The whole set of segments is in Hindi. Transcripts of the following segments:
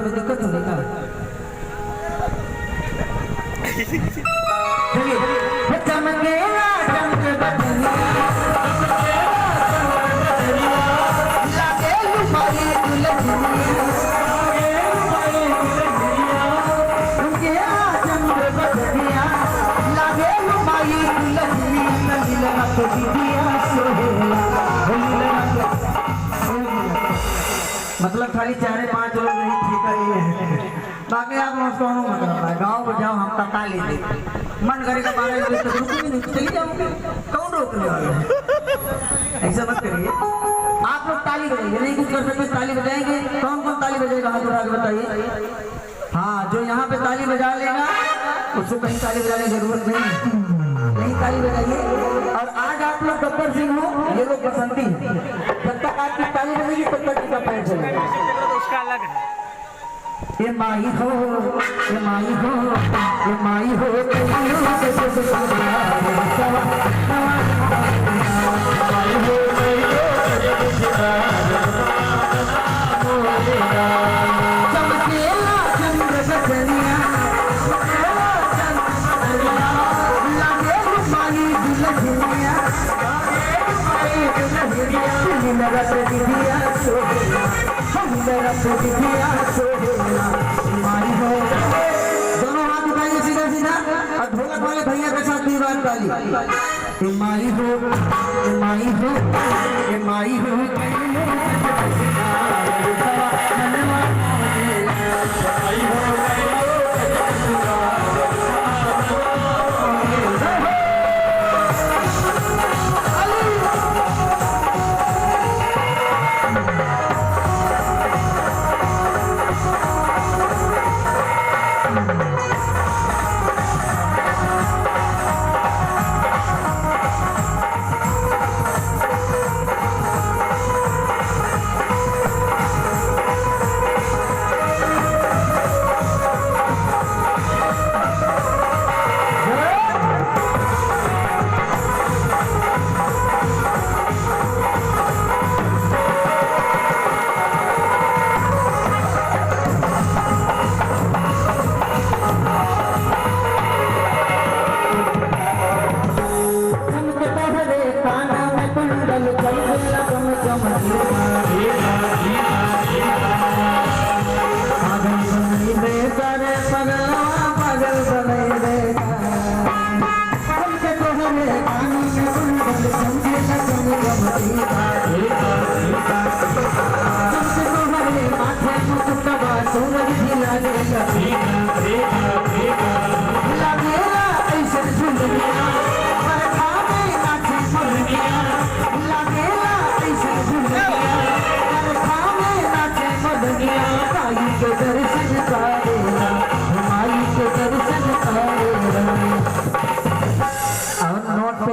में दिक्कत होगी क्या? चलिए चमकेला चमक बदनिया लागे लुमाई दुल्हनिया उनके चमक बदनिया लागे लुमाई दुल्हनिया नीला तो दिया सोहेला मतलब खाली 4-5 लोग नहीं ठीक है, बाकी आप लोग कौन मतलब है गाँव में जाओ हम ताली दे मन करेगा 12 बजे तक रुको नहीं चली जाओगे, कौन रोकने वाला है? ऐसा मत करिए, आप लोग ताली बजाइए, नहीं कुछ कर सकते ताली बजाएंगे। कौन कौन ताली बजाएगा हाथ उठा के बताइए। हाँ, जो यहाँ पे ताली बजा लेगा उसको कहीं ताली बजाने की जरूरत नहीं ताली बजाइए। और आज आप लोग गब्बर सिंह हो, ये लोग बसंती है, जब तक आपकी ताली बजेगी तब तक इनका पैर चलेगा। उसका अलग है। ये माई हो, ये माई हो, ये माई हो, चमकेला चंद्र बदनिया लागे लुमाई दुल्हनिया मेरा दिया सोहेला मेरा दिया सोहेला माई हो। दोनों हाथ उठाइए सीधा सीधा और ढोलक वाले भैया के साथ भी बात ताली। माई हो, माई हो, माई हो,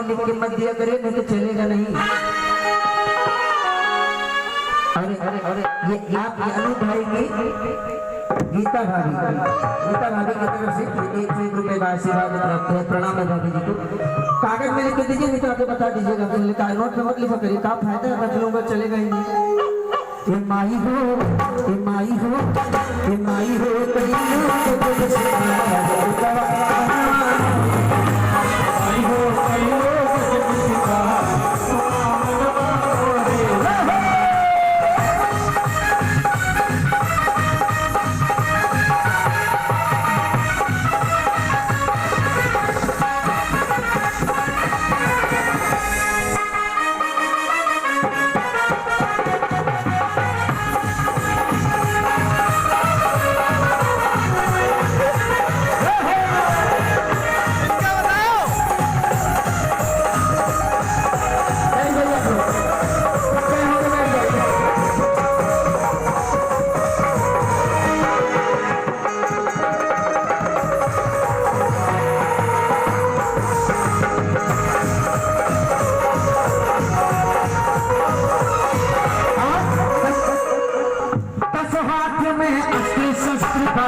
लिख के मत दिया करिए नहीं तो चलेगा नहीं। अरे अरे अरे ये आप ये अनु भाई की गीता भाभी की तरफ से 1 रुपए का आशीर्वाद प्राप्त है। प्रणाम है भाभी जी को। कागज में लिख के दीजिए, नहीं तो आगे बता दीजिएगा। नोट में मत लिखा करिए, क्या फायदा है, बच्चे लोगों को चलेगा ही नहीं। ये माई हो, ये माई हो, ये माई हो, हाथ में असली शस्त्र का